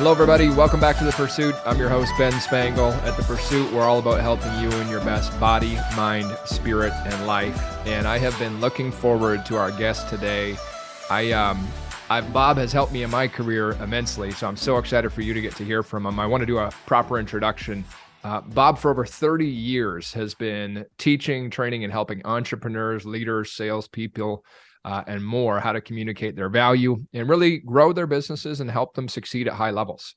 Hello, everybody. Welcome back to The Pursuit. I'm your host, Ben Spangle. At The Pursuit, we're all about helping you in your best body, mind, spirit, and life. And I have been looking forward to our guest today. Bob has helped me in my career immensely, so I'm so excited for you to get to hear from him. I want to do a proper introduction. Bob, for over 30 years, has been teaching, training, and helping entrepreneurs, leaders, salespeople, and more how to communicate their value and really grow their businesses and help them succeed at high levels.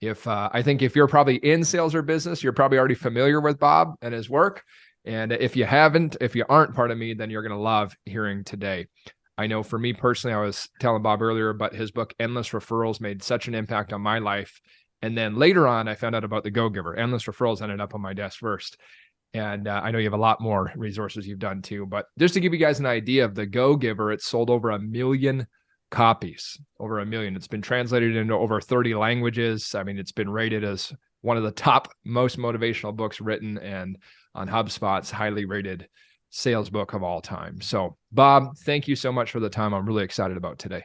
I think if you're probably in sales or business, you're probably already familiar with Bob and his work. And if you aren't part of me, then you're going to love hearing today. I know for me personally, I was telling Bob earlier, but his book, Endless Referrals, made such an impact on my life. And then later on, I found out about the Go-Giver. Endless Referrals ended up on my desk first. And I know you have a lot more resources you've done too, but just to give you guys an idea of the Go-Giver, it's sold over 1 million copies, over 1 million. It's been translated into over 30 languages. I mean, it's been rated as one of the top most motivational books written, and on HubSpots, highly rated sales book of all time. So Bob, thank you so much for the time. I'm really excited about today.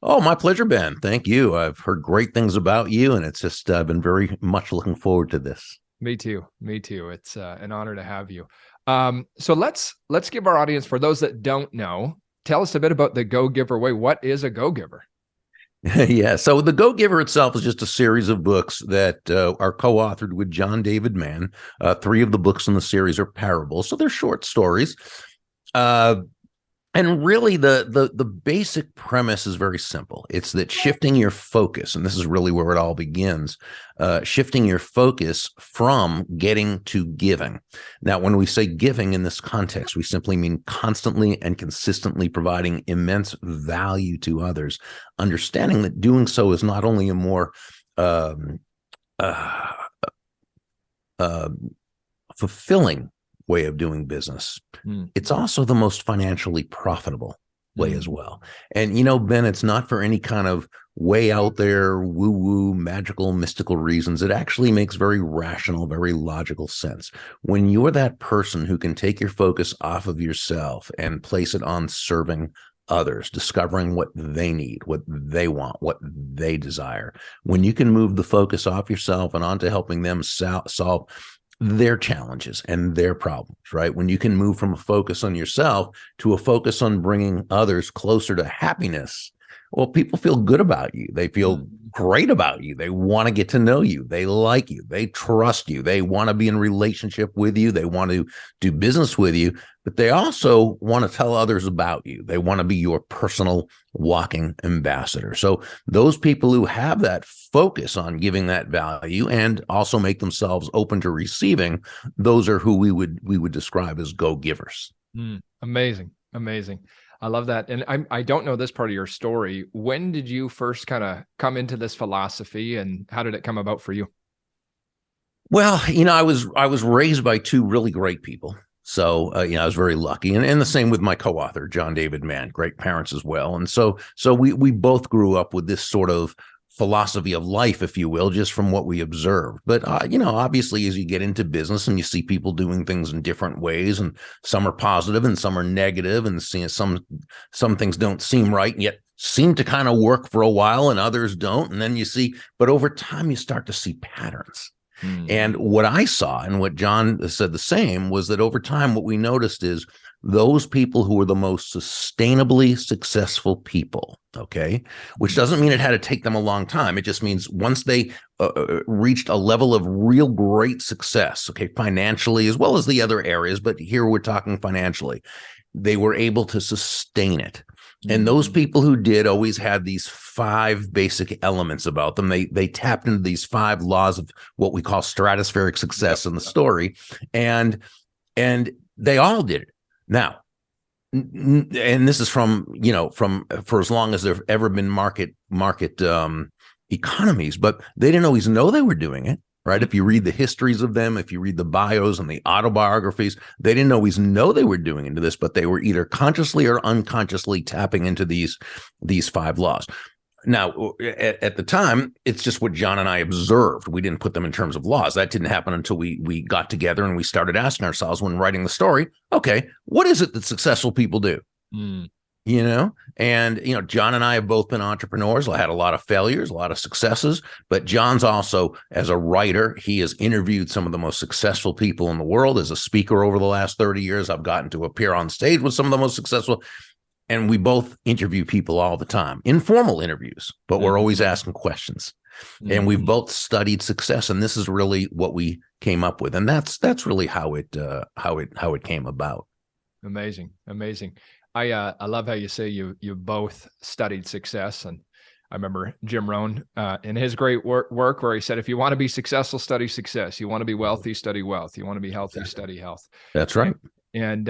Oh, my pleasure, Ben. Thank you. I've heard great things about you, and it's just, I've been very much looking forward to this. Me too. It's an honor to have you. So let's give our audience, for those that don't know, tell us a bit about the Go-Giver way. What is a Go-Giver? Yeah. So the Go-Giver itself is just a series of books that are co-authored with John David Mann. 3 of the books in the series are parables, so they're short stories. And really, the basic premise is very simple. It's that shifting your focus, and this is really where it all begins, shifting your focus from getting to giving. Now, when we say giving in this context, we simply mean constantly and consistently providing immense value to others, understanding that doing so is not only a more fulfilling way of doing business, it's also the most financially profitable way as well. And, Ben, it's not for any kind of way out there, woo-woo, magical, mystical reasons. It actually makes very rational, very logical sense. When you're that person who can take your focus off of yourself and place it on serving others, discovering what they need, what they want, what they desire, when you can move the focus off yourself and onto helping them solve their challenges and their problems, right? When you can move from a focus on yourself to a focus on bringing others closer to happiness, well, people feel good about you. They feel great about you. They want to get to know you. They like you. They trust you. They want to be in relationship with you. They want to do business with you, but they also want to tell others about you. They want to be your personal walking ambassador. So those people who have that focus on giving that value and also make themselves open to receiving, those are who we would describe as go-givers. Amazing. I love that. And I don't know this part of your story. When did you first kind of come into this philosophy, and how did it come about for you? Well, I was raised by 2 really great people. So, I was very lucky, and the same with my co-author, John David Mann, great parents as well. And so we both grew up with this sort of philosophy of life, if you will, just from what we observed. But, obviously, as you get into business and you see people doing things in different ways, and some are positive and some are negative, and seeing some things don't seem right, and yet seem to kind of work for a while and others don't. And then but over time, you start to see patterns. And what I saw, and what John said the same, was that over time, what we noticed is those people who were the most sustainably successful people, okay, which doesn't mean it had to take them a long time. It just means once they reached a level of real great success, okay, financially as well as the other areas, but here we're talking financially, they were able to sustain it. And those people who did always had these 5 basic elements about them. They tapped into these 5 laws of what we call stratospheric success in the story, and they all did it. Now, and this is from for as long as there've ever been market economies, but they didn't always know they were doing it. Right. If you read the histories of them, if you read the bios and the autobiographies, they didn't always know they were doing into this, but they were either consciously or unconsciously tapping into these 5 laws. Now, at the time, it's just what John and I observed. We didn't put them in terms of laws. That didn't happen until we got together and we started asking ourselves when writing the story, okay, what is it that successful people do? And John and I have both been entrepreneurs. I had a lot of failures, a lot of successes, but John's also, as a writer, he has interviewed some of the most successful people in the world. As a speaker over the last 30 years, I've gotten to appear on stage with some of the most successful. And we both interview people all the time, informal interviews, but we're always asking questions. And we've both studied success, and this is really what we came up with, and that's really how it came about. Amazing. I love how you say you both studied success, and I remember Jim Rohn in his great work where he said, if you want to be successful, study success. You want to be wealthy, study wealth. You want to be healthy, study health. That's right. And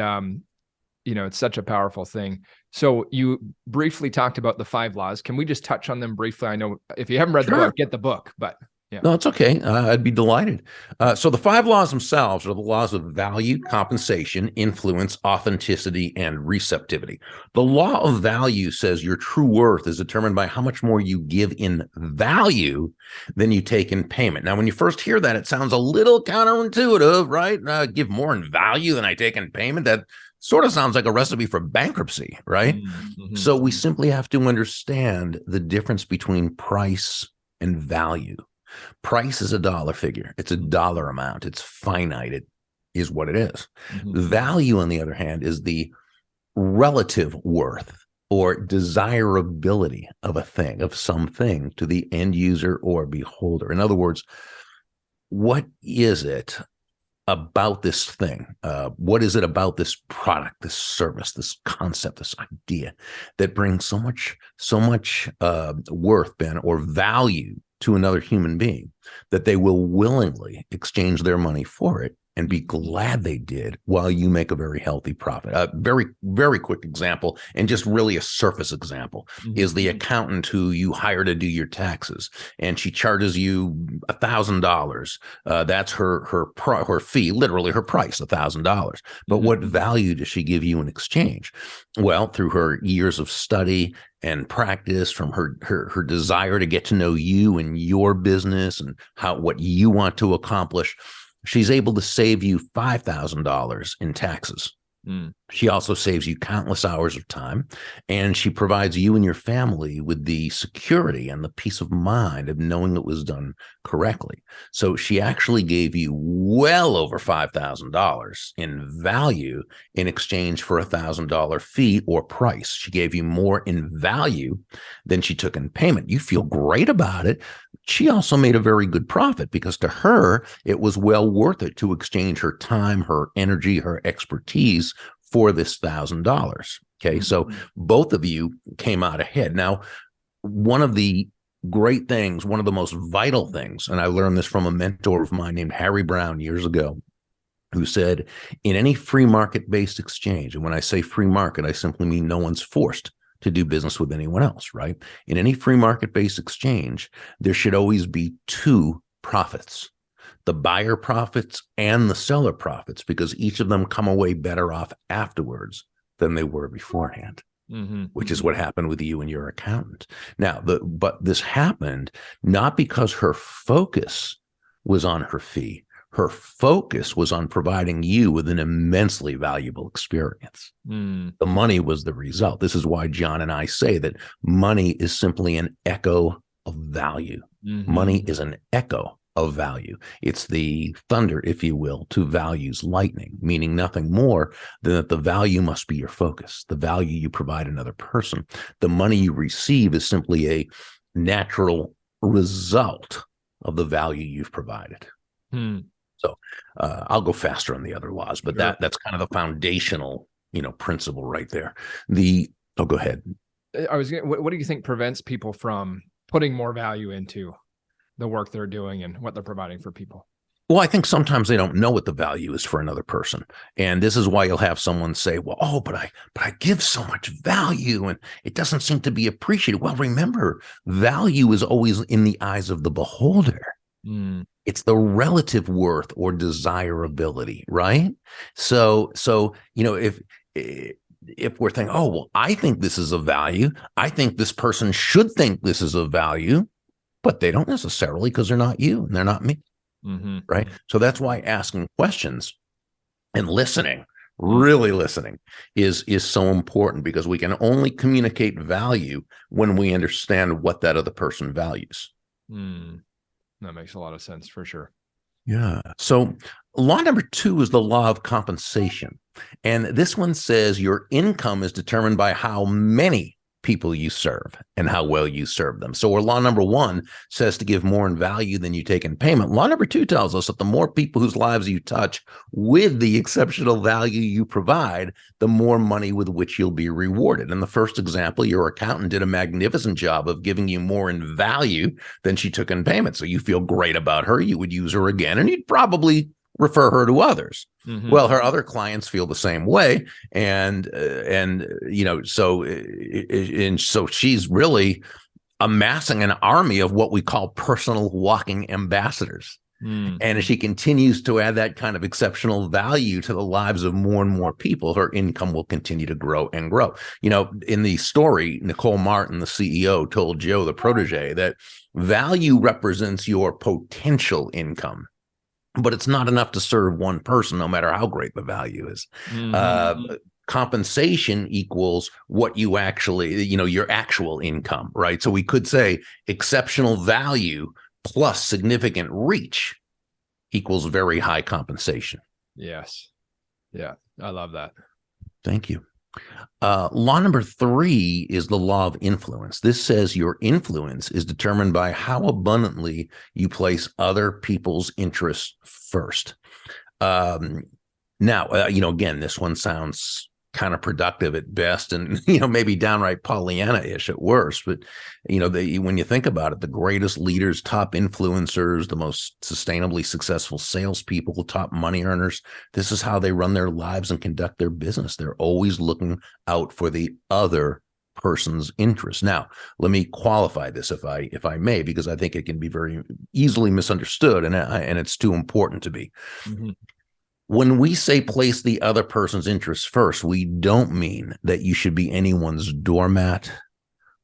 it's such a powerful thing. So you briefly talked about the 5 laws. Can we just touch on them briefly? I know if you haven't read the book, get the book, but yeah. No, it's okay. I'd be delighted. So the 5 laws themselves are the laws of value, compensation, influence, authenticity, and receptivity. The law of value says your true worth is determined by how much more you give in value than you take in payment. Now, when you first hear that, it sounds a little counterintuitive, right? Give more in value than I take in payment. That sort of sounds like a recipe for bankruptcy, right? Mm-hmm. So we simply have to understand the difference between price and value. Price is a dollar figure. It's a dollar amount. It's finite. It is what it is. Mm-hmm. Value, on the other hand, is the relative worth or desirability of a thing, of something to the end user or beholder. In other words, what is it about this thing? What is it about this product, this service, this concept, this idea that brings so much worth, Ben, or value to another human being that they will willingly exchange their money for it and be glad they did while you make a very healthy profit? A very, very quick example, and just really a surface example, is the accountant who you hire to do your taxes, and she charges you $1,000. That's her fee, literally her price, $1,000. But what value does she give you in exchange? Well, through her years of study and practice, from her desire to get to know you and your business and what you want to accomplish, she's able to save you $5,000 in taxes. She also saves you countless hours of time, and she provides you and your family with the security and the peace of mind of knowing it was done correctly. So she actually gave you well over $5,000 in value in exchange for $1,000 fee or price. She gave you more in value than she took in payment. You feel great about it. She also made a very good profit, because to her, it was well worth it to exchange her time, her energy, her expertise for this $1,000. Okay. So both of you came out ahead. Now, one of the great things, one of the most vital things, and I learned this from a mentor of mine named Harry Brown years ago, who said, in any free market-based exchange, and when I say free market, I simply mean no one's forced to do business with anyone else, right? In any free market-based exchange, there should always be 2 profits: the buyer profits and the seller profits, because each of them come away better off afterwards than they were beforehand, which is what happened with you and your accountant. Now, but this happened not because her focus was on her fee. Her focus was on providing you with an immensely valuable experience. The money was the result. This is why John and I say that money is simply an echo of value. Money is an echo of value. It's the thunder, if you will, to value's lightning, meaning nothing more than that the value must be your focus, the value you provide another person. The money you receive is simply a natural result of the value you've provided. So I'll go faster on the other laws, but that's kind of the foundational, principle right there. Go ahead. What do you think prevents people from putting more value into the work they're doing and what they're providing for people? Well, I think sometimes they don't know what the value is for another person. And this is why you'll have someone say, well, but I give so much value and it doesn't seem to be appreciated. Well, remember, value is always in the eyes of the beholder. It's the relative worth or desirability, right? So if we're thinking, oh, well, I think this is of value, I think this person should think this is of value, but they don't necessarily, because they're not you and they're not me, right? So that's why asking questions and listening really listening is so important, because we can only communicate value when we understand what that other person values. That makes a lot of sense for sure. Yeah. So law number 2 is the law of compensation. And this one says your income is determined by how many people you serve and how well you serve them. So where law number 1 says to give more in value than you take in payment, law number 2 tells us that the more people whose lives you touch with the exceptional value you provide, the more money with which you'll be rewarded. In the first example, your accountant did a magnificent job of giving you more in value than she took in payment. So you feel great about her. You would use her again, and you'd probably refer her to others. Well, her other clients feel the same way, and so she's really amassing an army of what we call personal walking ambassadors. And as she continues to add that kind of exceptional value to the lives of more and more people, her income will continue to grow and grow. In the story, Nicole Martin, the CEO, told Joe, the protege, that value represents your potential income, but it's not enough to serve one person, no matter how great the value is. Compensation equals what you actually, your actual income, right? So we could say exceptional value plus significant reach equals very high compensation. Yes. Yeah. I love that. Thank you. Law number 3 is the law of influence. This says your influence is determined by how abundantly you place other people's interests first. Now, again, this one sounds counterproductive at best, and maybe downright Pollyanna-ish at worst. But when you think about it, the greatest leaders, top influencers, the most sustainably successful salespeople, top money earners, this is how they run their lives and conduct their business. They're always looking out for the other person's interests. Now, let me qualify this, if I may, because I think it can be very easily misunderstood, and it's too important to be. When we say place the other person's interests first, we don't mean that you should be anyone's doormat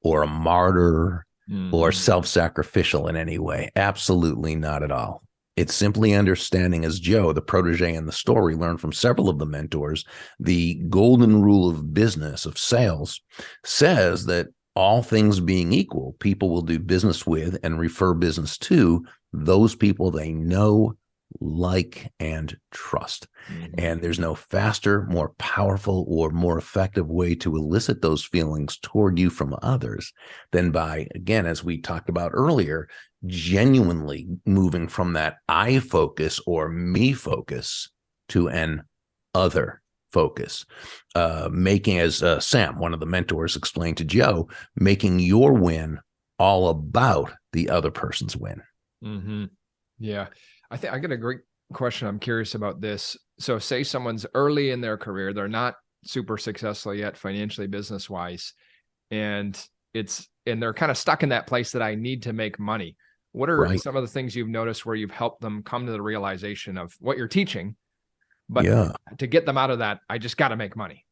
or a martyr or self-sacrificial in any way. Absolutely not at all. It's simply understanding, as Joe, the protege in the story, learned from several of the mentors, the golden rule of business, of sales, says that all things being equal, people will do business with and refer business to those people they know, like, and trust. And there's no faster, more powerful, or more effective way to elicit those feelings toward you from others than by, again, as we talked about earlier, genuinely moving from that I focus or me focus to an other focus. Making, as Sam, one of the mentors, explained to Joe, making your win all about the other person's win. Yeah. I think I got a great question. I'm curious about this. So say someone's early in their career, they're not super successful yet financially, business wise, and they're kind of stuck in that place that I need to make money. What are some of the things you've noticed where you've helped them come to the realization of what you're teaching, but to get them out of that, I just got to make money?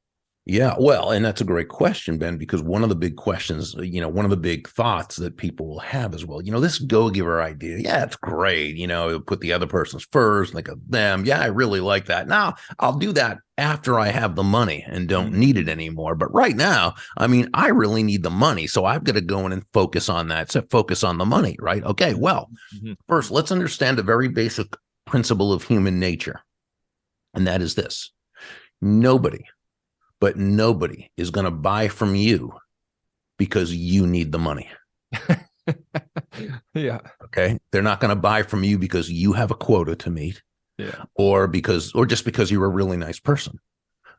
Yeah, well, and that's a great question, Ben, because one of the big questions, one of the big thoughts that people will have as well, this go-giver idea, yeah, it's great, put the other person's first, think of them. Yeah, I really like that. Now, I'll do that after I have the money and don't need it anymore. But right now, I really need the money. So I've got to go in and focus on that. So focus on the money, right? Okay, well, first, let's understand a very basic principle of human nature. And that is this: nobody is going to buy from you because you need the money. Yeah. Okay. They're not going to buy from you because you have a quota to meet. Yeah. Or just because you're a really nice person.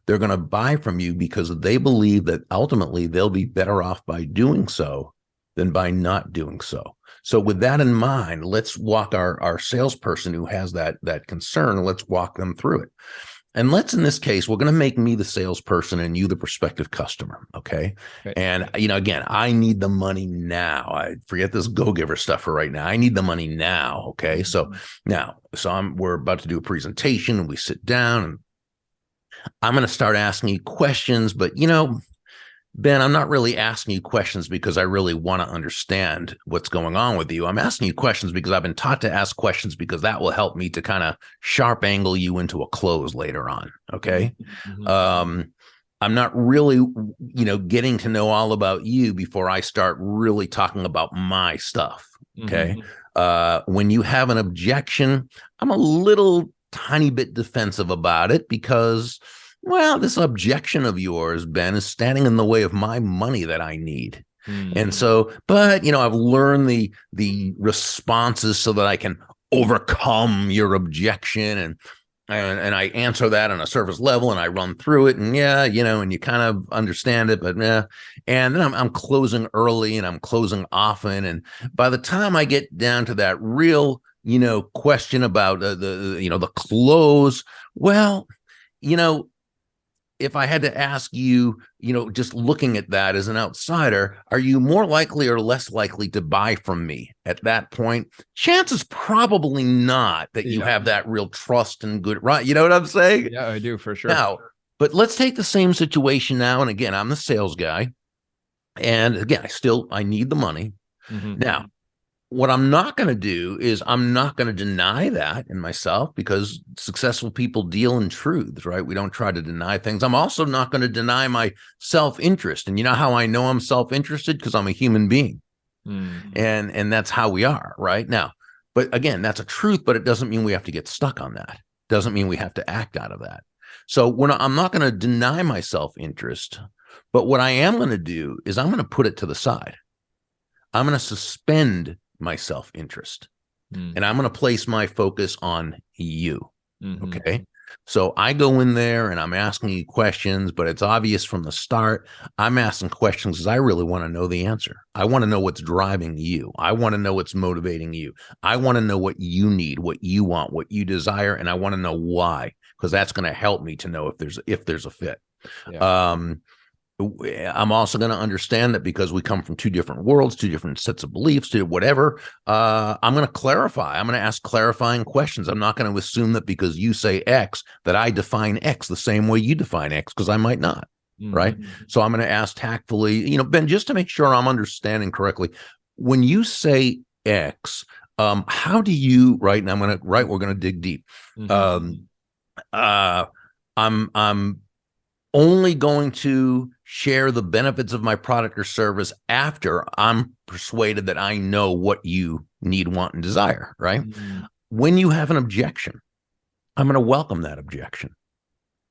They're going to buy from you because they believe that ultimately they'll be better off by doing so than by not doing so. So with that in mind, let's walk our salesperson who has that concern. Let's walk them through it. And in this case, we're going to make me the salesperson and you the prospective customer. Okay. And, again, I need the money now. I forget this go-giver stuff for right now. I need the money now. Okay. So we're about to do a presentation, and we sit down, and I'm going to start asking you questions, but Ben, I'm not really asking you questions because I really want to understand what's going on with you. I'm asking you questions because I've been taught to ask questions because that will help me to kind of sharp angle you into a close later on. Okay. I'm not really, getting to know all about you before I start really talking about my stuff. Okay. When you have an objection, I'm a little tiny bit defensive about it because, well, this objection of yours, Ben, is standing in the way of my money that I need. And so, but, I've learned the responses so that I can overcome your objection, and I answer that on a surface level, and I run through it, and and you kind of understand it, but and then I'm closing early and I'm closing often, and by the time I get down to that real question about the close, well, if I had to ask you, just looking at that as an outsider, are you more likely or less likely to buy from me at that point? Chances probably not that you have that real trust and good, right? You know what I'm saying? Yeah, I do, for sure. Now, but let's take the same situation now. And again, I'm the sales guy. And again, I need the money. Now, what I'm not going to do is I'm not going to deny that in myself, because successful people deal in truths, right? We don't try to deny things. I'm also not going to deny my self-interest. And you know how I know I'm self-interested? Because I'm a human being. And that's how we are right now. But again, that's a truth, but it doesn't mean we have to get stuck on that. Doesn't mean we have to act out of that. So I'm not going to deny my self-interest, but what I am going to do is I'm going to put it to the side. I'm going to suspend my self-interest, and I'm going to place my focus on you. Okay. So I go in there and I'm asking you questions, but it's obvious from the start, I'm asking questions because I really want to know the answer. I want to know what's driving you. I want to know what's motivating you. I want to know what you need, what you want, what you desire. And I want to know why, because that's going to help me to know if there's a fit. I'm also going to understand that because we come from two different worlds, two different sets of beliefs, to whatever, I'm going to clarify. I'm going to ask clarifying questions. I'm not going to assume that because you say X, that I define X the same way you define X, because I might not, right? So I'm going to ask tactfully, Ben, just to make sure I'm understanding correctly. When you say X, how do you, right, and we're going to dig deep. I'm only going to share the benefits of my product or service after I'm persuaded that I know what you need, want, and desire, right? When you have an objection, I'm going to welcome that objection.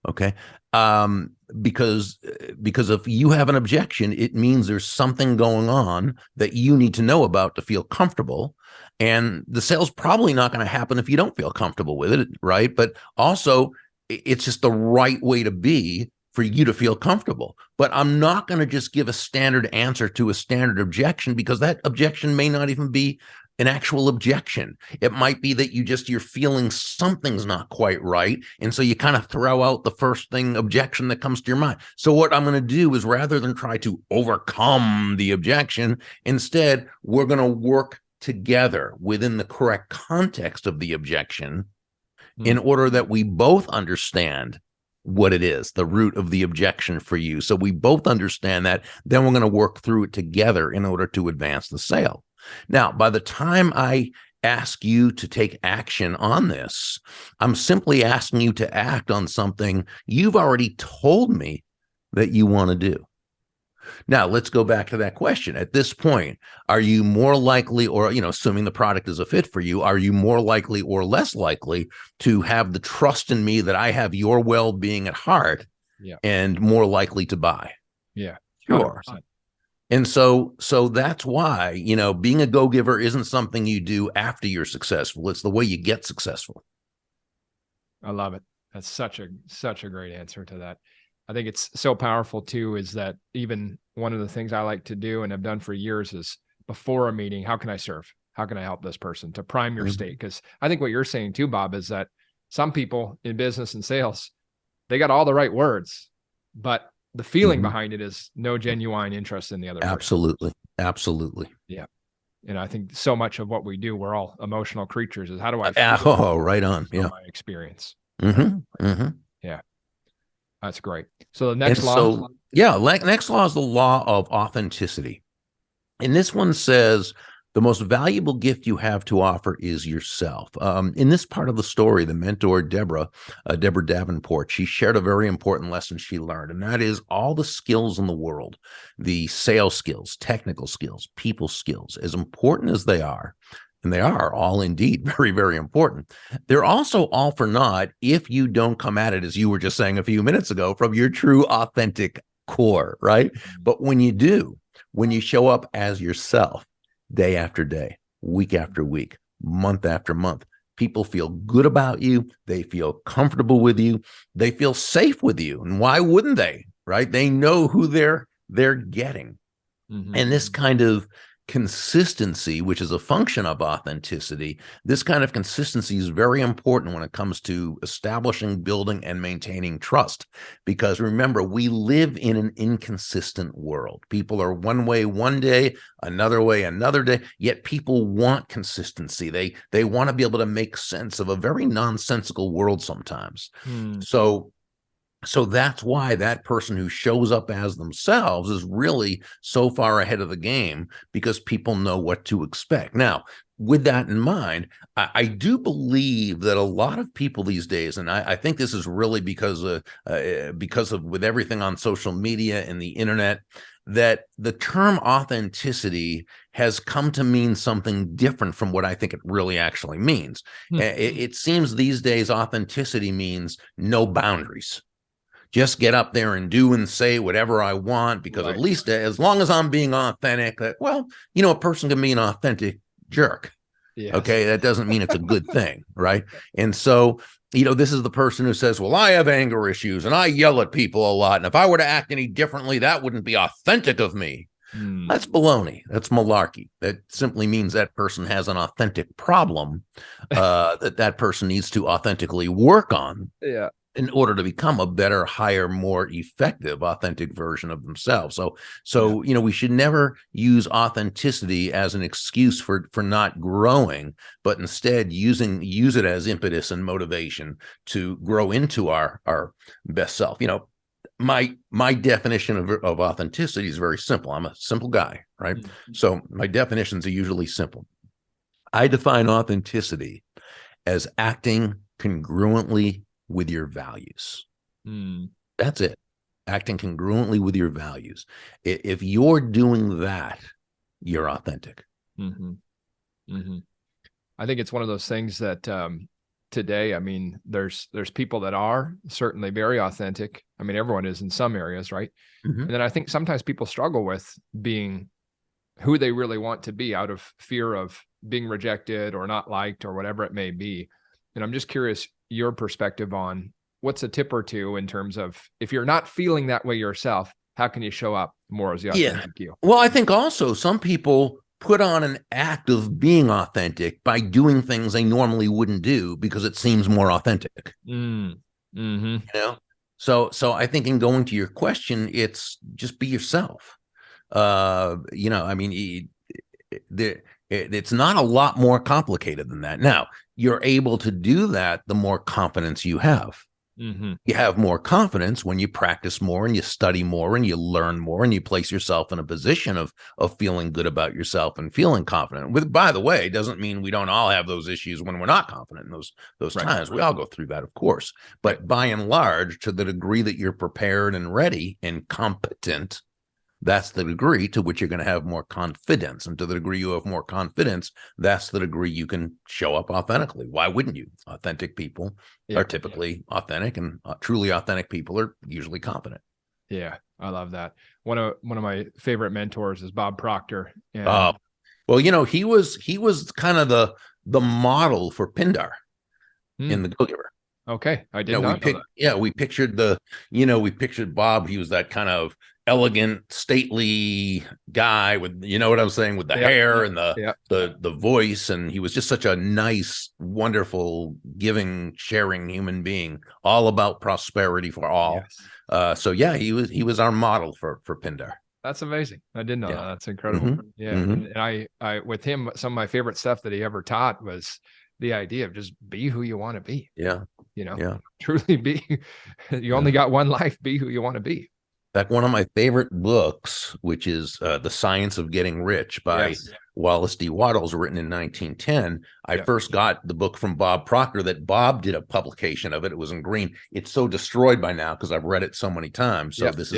Okay. Because if you have an objection, it means there's something going on that you need to know about to feel comfortable. And the sale's probably not going to happen if you don't feel comfortable with it, right? But also, it's just the right way to be for you to feel comfortable. But I'm not going to just give a standard answer to a standard objection, because that objection may not even be an actual objection. It might be that you're feeling something's not quite right. And so you kind of throw out the first objection that comes to your mind. So what I'm going to do is, rather than try to overcome the objection, instead, we're going to work together within the correct context of the objection in order that we both understand what it is, the root of the objection for you. So we both understand that, then we're going to work through it together in order to advance the sale. Now, by the time I ask you to take action on this, I'm simply asking you to act on something you've already told me that you want to do. Now, let's go back to that question. At this point, are you more likely, or, assuming the product is a fit for you, are you more likely or less likely to have the trust in me that I have your well-being at heart, and more likely to buy? Yeah, sure. 100%. And so that's why, being a go-giver isn't something you do after you're successful. It's the way you get successful. I love it. That's such a great answer to that. I think it's so powerful too, is that even one of the things I like to do and have done for years is, before a meeting, how can I serve? How can I help this person, to prime your state? Because I think what you're saying too, Bob, is that some people in business and sales, they got all the right words, but the feeling behind it is no genuine interest in the other person. Absolutely. Yeah. And I think so much of what we do, we're all emotional creatures, is how do I feel? Right on. Yeah. My experience. Yeah. That's great. So the And next law. so, yeah, next law is the law of authenticity. And this one says the most valuable gift you have to offer is yourself. In this part of the story, the mentor, Deborah Davenport, she shared a very important lesson she learned, and that is all the skills in the world, the sales skills, technical skills, people skills, as important as they are, and they are all indeed very, very important, they're also all for naught if you don't come at it, as you were just saying a few minutes ago, from your true, authentic core, right? But when you do, when you show up as yourself day after day, week after week, month after month, people feel good about you. They feel comfortable with you. They feel safe with you. And why wouldn't they, right? They know who they're getting. And this kind of consistency, which is a function of authenticity, this kind of consistency is very important when it comes to establishing, building, and maintaining trust. Because remember, we live in an inconsistent world. People are one way one day, another way another day, yet people want consistency. They want to be able to make sense of a very nonsensical world sometimes. So that's why that person who shows up as themselves is really so far ahead of the game, because people know what to expect. Now, with that in mind, I do believe that a lot of people these days, and I think this is really because of with everything on social media and the internet, that the term authenticity has come to mean something different from what I think it really actually means. It seems these days authenticity means no boundaries. Just get up there and do and say whatever I want, because at least as long as I'm being authentic, a person can be an authentic jerk. Yes. Okay, that doesn't mean it's a good thing, right? And so, this is the person who says, well, I have anger issues and I yell at people a lot. And if I were to act any differently, that wouldn't be authentic of me. That's baloney. That's malarkey. That simply means that person has an authentic problem that person needs to authentically work on. Yeah. In order to become a better, higher, more effective, authentic version of themselves. So we should never use authenticity as an excuse for not growing, but instead use it as impetus and motivation to grow into our best self. My definition of authenticity is very simple. I'm a simple guy, right? So my definitions are usually simple. I define authenticity as acting congruently with your values. That's it. Acting congruently with your values. If you're doing that, you're authentic. I think it's one of those things that today, I mean, there's people that are certainly very authentic. I mean, everyone is in some areas, right? And then I think sometimes people struggle with being who they really want to be out of fear of being rejected or not liked or whatever it may be. And I'm just curious your perspective on what's a tip or two in terms of, if you're not feeling that way yourself, how can you show up more as the authentic you? Well, I think also some people put on an act of being authentic by doing things they normally wouldn't do because it seems more authentic. So I think in going to your question, it's just be yourself. It's not a lot more complicated than that. Now, you're able to do that the more confidence you have. You have more confidence when you practice more and you study more and you learn more and you place yourself in a position of feeling good about yourself and feeling confident. By the way, it doesn't mean we don't all have those issues when we're not confident in those times. We all go through that, of course. But by and large, to the degree that you're prepared and ready and competent, that's the degree to which you're going to have more confidence. And to the degree you have more confidence, that's the degree you can show up authentically. Why wouldn't you? Authentic people are typically authentic, and truly authentic people are usually confident. Yeah, I love that. One of my favorite mentors is Bob Proctor. And he was kind of the model for Pindar in The Go-Giver. Okay, I did not know that. Yeah, we pictured Bob. He was that kind of elegant, stately guy with, you know what I'm saying, with the hair and the voice, and he was just such a nice, wonderful, giving, sharing human being, all about prosperity for all. He was our model for Pindar. That's amazing. I didn't know that. That's incredible. And I with him, some of my favorite stuff that he ever taught was the idea of just be who you want to be. Yeah. truly be, you only got one life, be who you want to be. In fact, one of my favorite books, which is The Science of Getting Rich by Wallace D. Wattles, written in 1910. I first got the book from Bob Proctor that Bob did a publication of it. It was in green. It's so destroyed by now because I've read it so many times. So this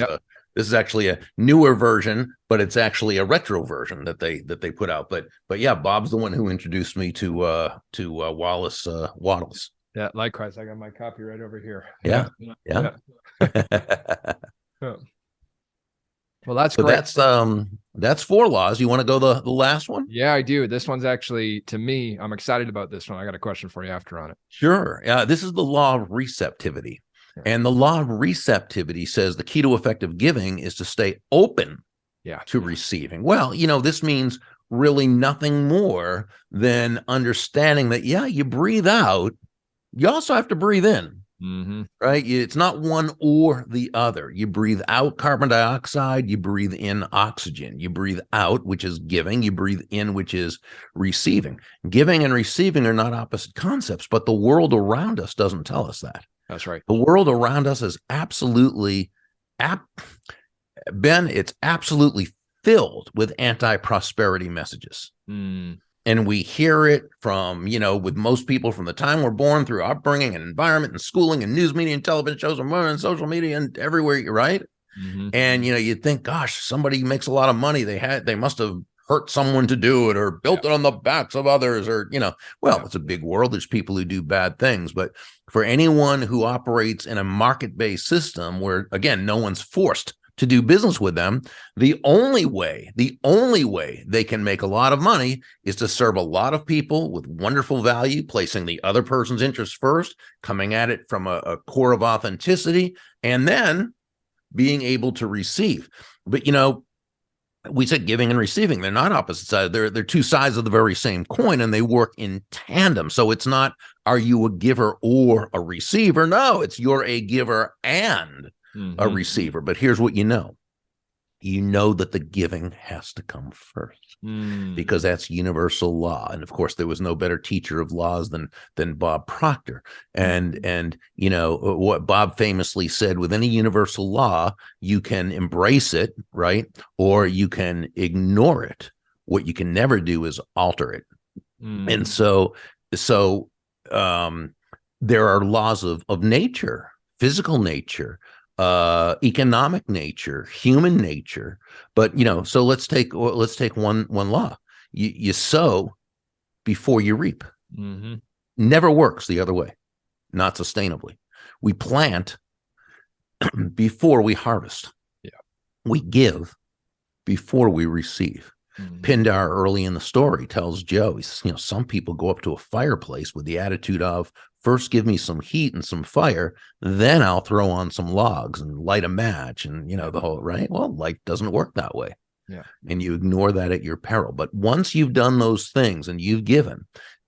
is actually a newer version, but it's actually a retro version that they put out. But yeah, Bob's the one who introduced me to Wallace Wattles. Yeah, likewise. I got my copy right over here. Yeah. Well, that's so great. That's 4 laws. You want to go the last one? Yeah, I do. This one's actually, to me, I'm excited about this one. I got a question for you after on it. Sure. This is the law of receptivity. And the law of receptivity says the key to effective giving is to stay open to receiving. Well, this means really nothing more than understanding that, you breathe out. You also have to breathe in. Right? It's not one or the other. You breathe out carbon dioxide, you breathe in oxygen. You breathe out, which is giving, you breathe in, which is receiving. Giving and receiving are not opposite concepts, but the world around us doesn't tell us that. That's right. The world around us is absolutely, Ben, it's absolutely filled with anti-prosperity messages. And we hear it from, with most people from the time we're born through upbringing and environment and schooling and news media and television shows and social media and everywhere, right? And, you'd think, gosh, somebody makes a lot of money. They must have hurt someone to do it or built it on the backs of others or, it's a big world. There's people who do bad things. But for anyone who operates in a market-based system where, again, no one's forced to do business with them, the only way they can make a lot of money is to serve a lot of people with wonderful value, placing the other person's interests first, coming at it from a core of authenticity, and then being able to receive. But, we said giving and receiving, they're not opposite sides. They're 2 sides of the very same coin, and they work in tandem. So it's not, are you a giver or a receiver? No, it's you're a giver and a receiver. But here's what you know that the giving has to come first because that's universal law. And of course, there was no better teacher of laws than Bob Proctor. And what Bob famously said, with any universal law, you can embrace it, right? Or you can ignore it. What you can never do is alter it. And so there are laws of nature, physical nature, economic nature, human nature. But, so let's take one law. You sow before you reap. Never works the other way, not sustainably. We plant before we harvest. We give before we receive. Pindar, early in the story, tells Joe, he says, some people go up to a fireplace with the attitude of, first give me some heat and some fire, then I'll throw on some logs and light a match and, the whole, right? Well, life doesn't work that way. And you ignore that at your peril. But once you've done those things and you've given,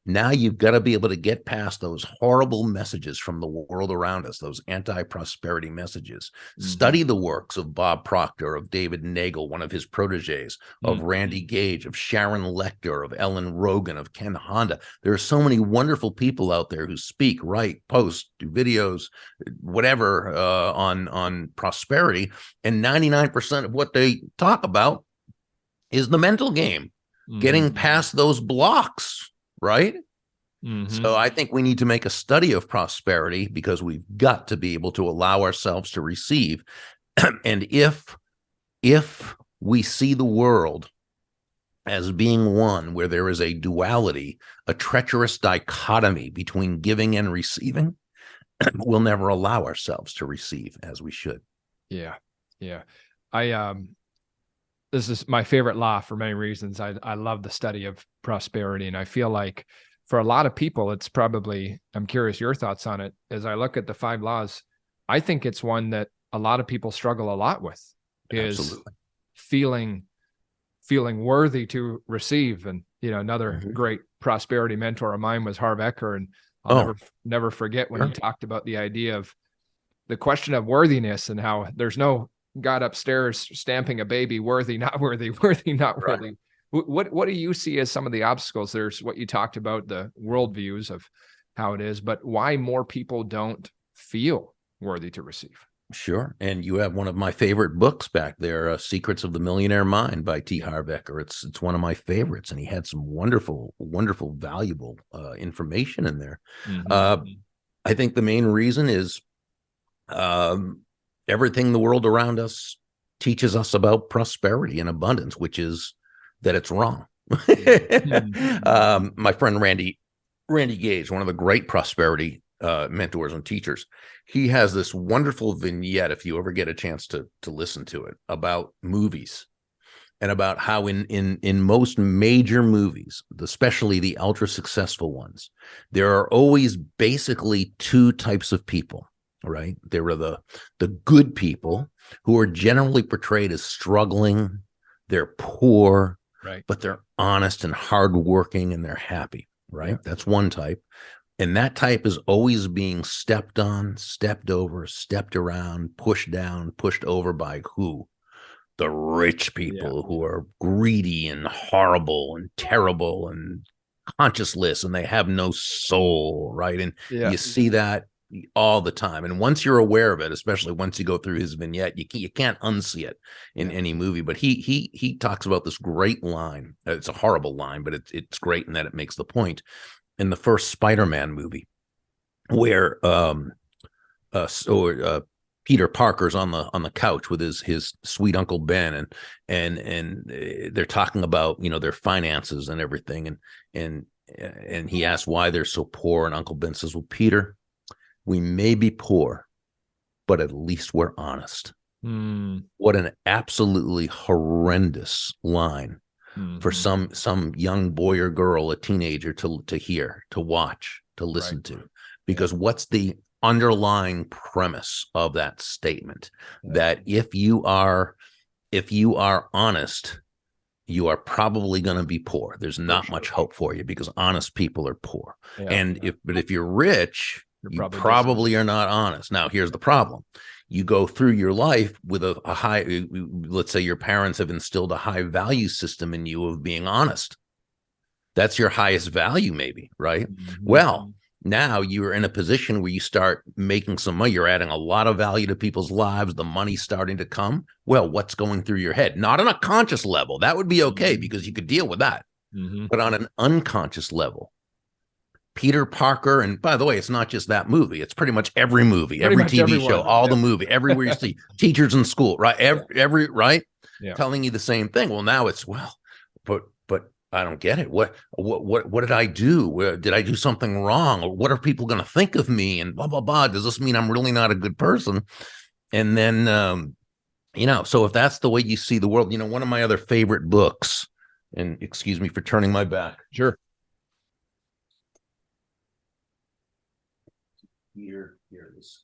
now you've got to be able to get past those horrible messages from the world around us, those anti-prosperity messages. Study the works of Bob Proctor, of David Nagel, one of his proteges, of Randy Gage, of Sharon Lechter, of Ellen Rogan, of Ken Honda. There are so many wonderful people out there who speak, write, post, do videos, whatever, on prosperity. And 99% of what they talk about is the mental game, getting past those blocks. Right? So I think we need to make a study of prosperity because we've got to be able to allow ourselves to receive. And if we see the world as being one where there is a duality, a treacherous dichotomy between giving and receiving, we'll never allow ourselves to receive as we should. Yeah. This is my favorite law for many reasons. I love the study of prosperity. And I feel like for a lot of people, it's probably, I'm curious your thoughts on it. As I look at the 5 laws, I think it's one that a lot of people struggle a lot with, is feeling worthy to receive. And, another great prosperity mentor of mine was Harv Eker. And I'll never forget when he talked about the idea of the question of worthiness and how there's no God upstairs stamping a baby, worthy, not worthy, worthy, not worthy. What do you see as some of the obstacles? There's what you talked about, the worldviews of how it is, but why more people don't feel worthy to receive. Sure. And you have one of my favorite books back there, Secrets of the Millionaire Mind by T. Harv Eker. It's one of my favorites, and he had some wonderful, valuable information in there. I think the main reason is everything the world around us teaches us about prosperity and abundance, which is that it's wrong. My friend Randy Gage, one of the great prosperity mentors and teachers, he has this wonderful vignette, if you ever get a chance to listen to it, about movies and about how in most major movies, especially the ultra successful ones, there are always basically two types of people, right? There are the good people who are generally portrayed as struggling, they're poor, right, but they're honest and hardworking and they're happy, right? Yeah. That's one type. And that type is always being stepped on, stepped over, stepped around, pushed down, pushed over by who? The rich people who are greedy and horrible and terrible and conscienceless, and they have no soul, right? And you see that all the time. And once you're aware of it, especially once you go through his vignette, you can't unsee it in any movie. But he talks about this great line. It's a horrible line, but it's great in that it makes the point. In the first Spider-Man movie, where Peter Parker's on the couch with his sweet Uncle Ben, and they're talking about their finances and everything, and he asks why they're so poor, and Uncle Ben says, "Well, Peter, we may be poor, but at least we're honest." What an absolutely horrendous line. For some young boy or girl, a teenager to hear, to watch, to listen to, because what's the underlying premise of that statement? That if you are honest, you are probably going to be poor. There's not much hope for you because honest people are poor. If you're rich, you probably are not honest. Now, here's the problem. You go through your life with a high, let's say your parents have instilled a high value system in you of being honest. That's your highest value, maybe, right? Well, now you're in a position where you start making some money. You're adding a lot of value to people's lives. The money's starting to come. Well, what's going through your head? Not on a conscious level. That would be okay because you could deal with that. But on an unconscious level, Peter Parker, and by the way, it's not just that movie. It's pretty much every movie, every TV show, all the movie, everywhere you see teachers in school, right? Every right, telling you the same thing. Well, now it's but I don't get it. What did I do? Did I do something wrong? Or what are people going to think of me? And blah blah blah. Does this mean I'm really not a good person? And then so if that's the way you see the world, one of my other favorite books, and excuse me for turning my back. Sure. Here it is.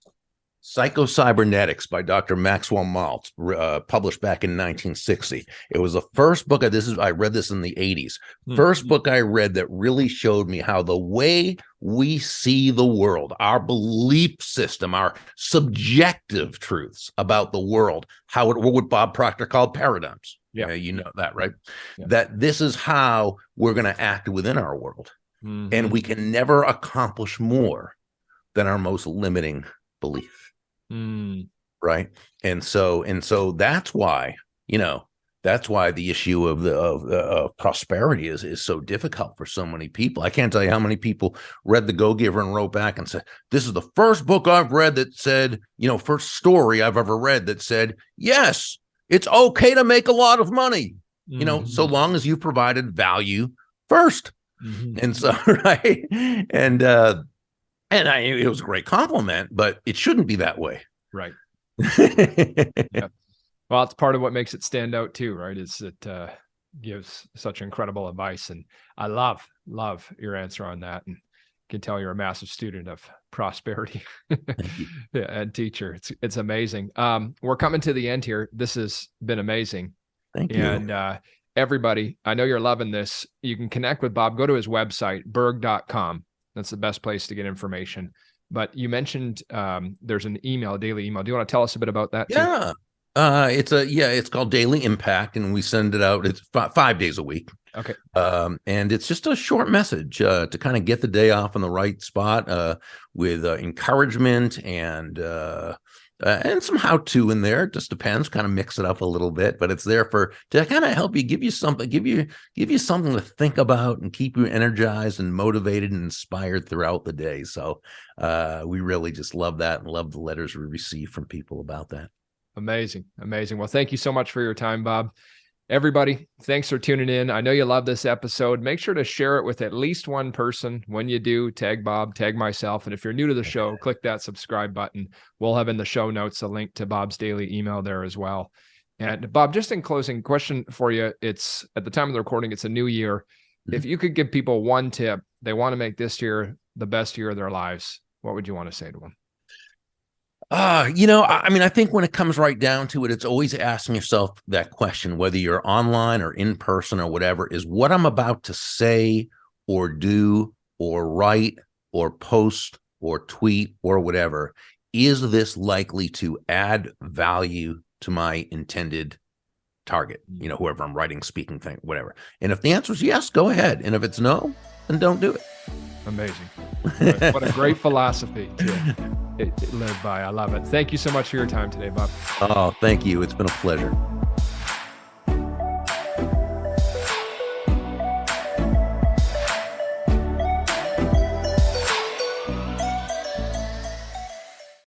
Psycho-Cybernetics by Dr. Maxwell Maltz, published back in 1960. It was the first book. I read this in the 80s. First book I read that really showed me how the way we see the world, our belief system, our subjective truths about the world, what Bob Proctor called paradigms. Yeah, you know that, right? Yeah. That this is how we're going to act within our world, and we can never accomplish more than our most limiting belief. Right. And so that's why, the issue of prosperity is so difficult for so many people. I can't tell you how many people read The Go-Giver and wrote back and said, this is the first book I've read that said, first story I've ever read that said, yes, it's okay to make a lot of money, so long as you provided value first. And so, right. And it was a great compliment, but it shouldn't be that way. Right. Well, it's part of what makes it stand out too, right? Is it gives such incredible advice. And I love your answer on that. And can tell you're a massive student of prosperity and teacher. It's amazing. We're coming to the end here. This has been amazing. Thank you. And everybody, I know you're loving this. You can connect with Bob. Go to his website, burg.com. That's the best place to get information. But you mentioned there's an email, a daily email. Do you want to tell us a bit about that? Yeah. It's called Daily Impact, and we send it out. It's 5 days a week. Okay. And it's just a short message to kind of get the day off in the right spot with encouragement and some how-to in there. It just depends, kind of mix it up a little bit, but it's there to kind of help you, give you something to think about and keep you energized and motivated and inspired throughout the day. So we really just love that and love the letters we receive from people about that. Amazing. Well, thank you so much for your time, Bob. Everybody, thanks for tuning in. I know you love this episode. Make sure to share it with at least one person. When you do, tag Bob, tag myself. And if you're new to the show, click that subscribe button. We'll have in the show notes a link to Bob's daily email there as well. And Bob, just in closing, question for you. It's at the time of the recording, it's a new year. If you could give people one tip, they want to make this year the best year of their lives, what would you want to say to them? I think when it comes right down to it, it's always asking yourself that question, whether you're online or in person or whatever, is what I'm about to say or do or write or post or tweet or whatever, is this likely to add value to my intended target, whoever I'm writing, speaking, thing, whatever. And if the answer is yes, go ahead. And if it's no, then don't do it. Amazing. What a great philosophy to live by. I love it. Thank you so much for your time today, Bob. Oh, thank you. It's been a pleasure.